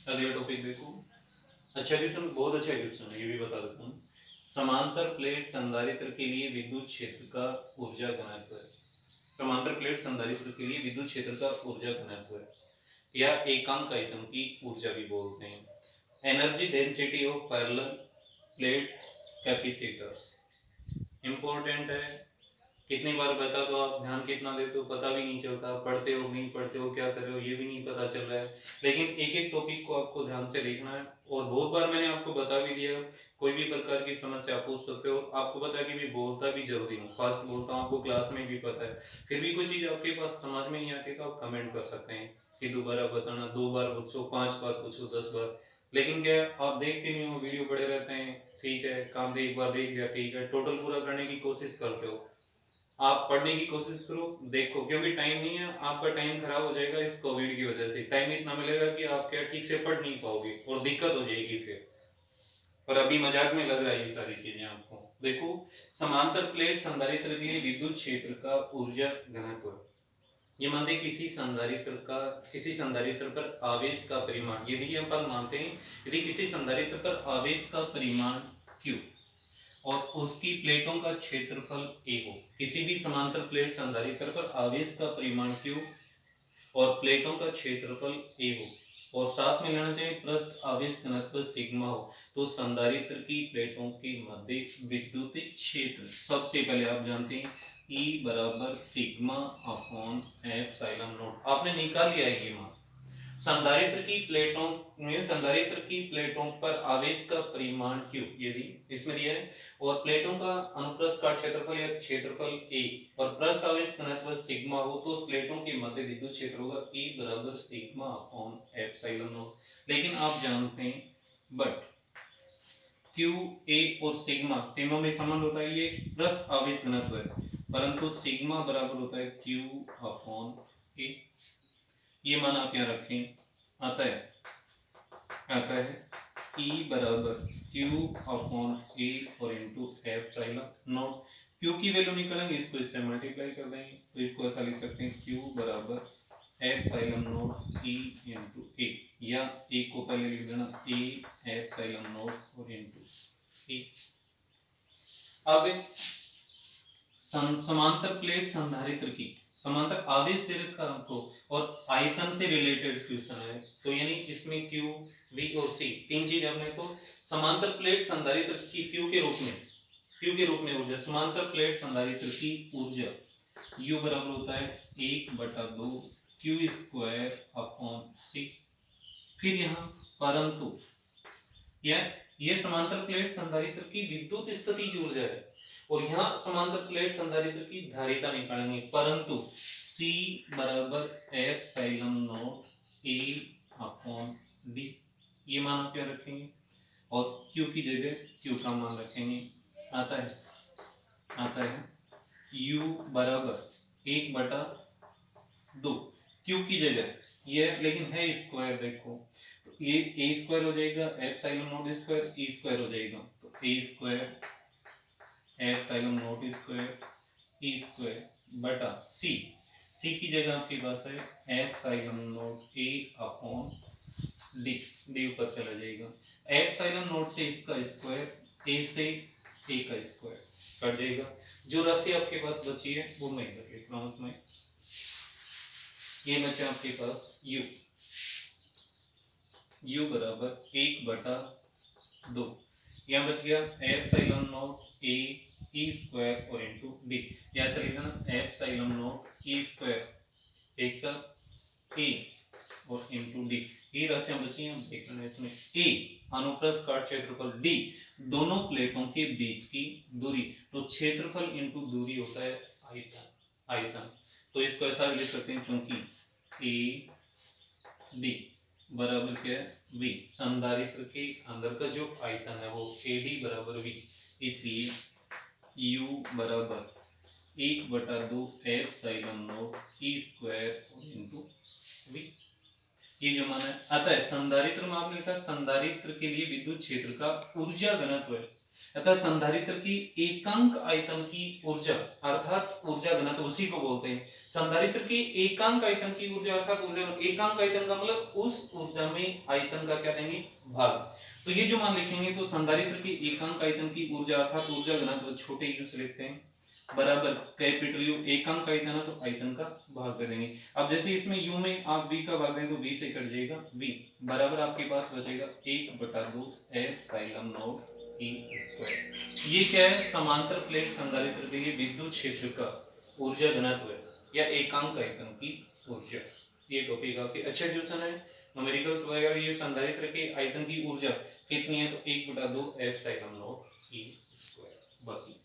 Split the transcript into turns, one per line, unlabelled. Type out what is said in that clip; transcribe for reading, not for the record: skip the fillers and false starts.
अगला टॉपिक देखो। अच्छा क्वेश्चन, बहुत अच्छा क्वेश्चन है, ये भी बता देता हूँ। समांतर प्लेट संधारित्र के लिए विद्युत क्षेत्र का ऊर्जा घनत्व है। समांतर प्लेट संधारित्र के लिए विद्युत क्षेत्र का ऊर्जा घनत्व है, या एकांक आयतन की ऊर्जा भी बोलते हैं। Energy density of parallel plate capacitors. Important है, कितनी बार बता दो आप, ध्यान कितना देते हो पता भी नहीं चलता, पढ़ते हो नहीं पढ़ते हो, क्या कर रहे हो ये भी नहीं पता चल रहा है। लेकिन एक एक टॉपिक को आपको ध्यान से देखना है, और बहुत बार मैंने आपको बता भी दिया। कोई भी प्रकार की समस्या आप पूछ सकते हो। आपको पता है कि मैं बोलता भी जल्दी हूँ, फास्ट बोलता हूँ, आपको क्लास में भी पता है। फिर भी कोई चीज़ आपके पास समझ में नहीं आती तो आप कमेंट कर सकते हैं कि दोबारा बताना, 2 बार पूछो, 5 बार पूछो, 10 बार। लेकिन क्या आप देखते नहीं हो, वीडियो पड़े रहते हैं, ठीक है, काम एक बार देख लिया ठीक है, टोटल पूरा करने की कोशिश करते हो। आप पढ़ने की कोशिश करो, देखो, क्योंकि टाइम नहीं है, आपका टाइम खराब हो जाएगा इस कोविड की वजह से। टाइम इतना मिलेगा कि आप क्या ठीक से पढ़ नहीं पाओगे और दिक्कत हो जाएगी फिर। पर अभी मजाक में लग रहा है ये सारी चीजें आपको। देखो, समांतर प्लेट संधारित्र के लिए विद्युत क्षेत्र का ऊर्जा घनत्व। ये मानते हैं किसी संधारित्र पर आवेश का परिमाण, यदि अपन मानते हैं यदि किसी संधारित्र पर आवेश का परिमाण Q और उसकी प्लेटों का क्षेत्रफल A हो। किसी भी समांतर प्लेट संधारित्र पर आवेश का परिमाण Q और प्लेटों का क्षेत्रफल A हो, और साथ में लेना चाहिए पृष्ठ आवेश घनत्व सिग्मा हो, तो संधारित्र की प्लेटों के मध्य विद्युत क्षेत्र, सबसे पहले आप जानते हैं E बराबर सिग्मा अपॉन एप्सिलॉन नॉट। आपने निकाल लिया है ये मान। संधारित्र की प्लेटों पर आवेश का परिमाण Q यदि इसमें दिया है, और प्लेटों का अनुप्रस्थ काट क्षेत्रफल या क्षेत्रफल A और पृष्ठ आवेश घनत्व सिग्मा हो, तो उस प्लेटों के मध्य विद्युत क्षेत्र होगा E बराबर सिग्मा अपॉन एप्सिलॉन नॉट। लेकिन आप जानते हैं, बट Q A और सिग्मा तीनों में संबंध होता है, ये पृष्ठ आवेश घनत्व है, परंतु सिग्मा बराबर होता है Q अपॉन A। ये मान आप यहाँ रखें, आता है E बराबर Q अपॉन A और इंटू एप्सिलॉन नॉट। Q की वैल्यू निकालेंगे, इसको इससे मल्टीप्लाई कर देंगे, तो इसको ऐसा लिख सकते हैं Q बराबर epsilon not E into A, या एक को पहले लिख देना A एप्सिलॉन नॉट और इंटू A। अब समांतर प्लेट संधारित्र की समांतर आवेश दे रखा हमको और आयतन से रिलेटेड क्वेश्चन है, तो यानी इसमें Q V और C तीन चीज हमने, तो समांतर प्लेट संधारित्र की Q के रूप में ऊर्जा, समांतर प्लेट संधारित्र की ऊर्जा U बराबर होता है 1/2 Q स्क्वायर अपॉन C। फिर यहाँ परंतु यह समांतर प्लेट संधारित्र की विद्युत स्थितिज ऊर्जा है, और यहाँ समांतर प्लेट संधारित्र की धारिता निकालेंगे, परंतु C बराबर epsilon not A upon D। ये मान आप क्या रखेंगे, और Q की जगह Q का मान रखेंगे। आता है U बराबर 1/2 Q की जगह ये, लेकिन है स्क्वायर, देखो तो ये A स्क्वायर हो जाएगा, epsilon not square E square हो जाएगा, तो A square epsilon not square E square बटा C की जगह आपके पास है epsilon not A upon D ऊपर चला जाएगा, एप्सिलॉन नॉट से इसका स्क्वायर, A से A का स्क्वायर कट जाएगा। जो राशि आपके पास बची है वो मैं इधर लिख रहा हूँ, उसमें ये बचा आपके पास U बराबर 1/2, यहाँ बच गया epsilon not A E square और इंटू D, या ऐसा लिख देना एप्सिलॉन नॉट E स्क्वायर एक साथ A और इंटू D। ये राशियां बची हैं, देख लेना इसमें A अनुप्रस्थ काट क्षेत्रफल, D दोनों प्लेटों के बीच की दूरी, तो क्षेत्रफल इंटू दूरी होता है आयतन। तो इसको ऐसा लिख सकते हैं, क्योंकि A D बराबर क्या है V, संधारित्र के अंदर का जो आयतन है वो AD बराबर V, इसलिए U बराबर 1/2 epsilon not E square into V। ये जो मान है, आता है संधारित्र में आपने लिखा संधारित्र के लिए विद्युत क्षेत्र का ऊर्जा घनत्व है, अतः संधारित्र की एकांक आयतन की ऊर्जा अर्थात ऊर्जा घनत्व उसी को बोलते हैं। संधारित्र की एकांक आयतन की ऊर्जा अर्थात ऊर्जा, एकांक आयतन का मतलब उस ऊर्जा में आयतन का क्या देंगे, भाग। तो ये जो मान लिखेंगे तो संधारित्र की एकांक आयतन की ऊर्जा अर्थात ऊर्जा घनत्व छोटे यू से लिखते हैं बराबर कैपिटल यू, एकांक आयतन है तो आयतन का भाग दे देंगे। अब जैसे इसमें यू में आप v का भाग दें तो v से कट जाएगा v, बराबर आपके पास बचेगा 1/2 एप्सिलॉन नॉट ई स्क्वायर। ये क्या है, समांतर प्लेट संधारित्र के लिए विद्युत क्षेत्र का ऊर्जा घनत्व या एकांक आयतन की ऊर्जा। ये टॉपिक आपके अच्छा ट्यूशन है, न्यूमेरिकल्स वगैरह। ये संधारित्र के आयतन की ऊर्जा कितनी है तो 1/2 एप्सिलॉन नॉट ई स्क्वायर। बाकी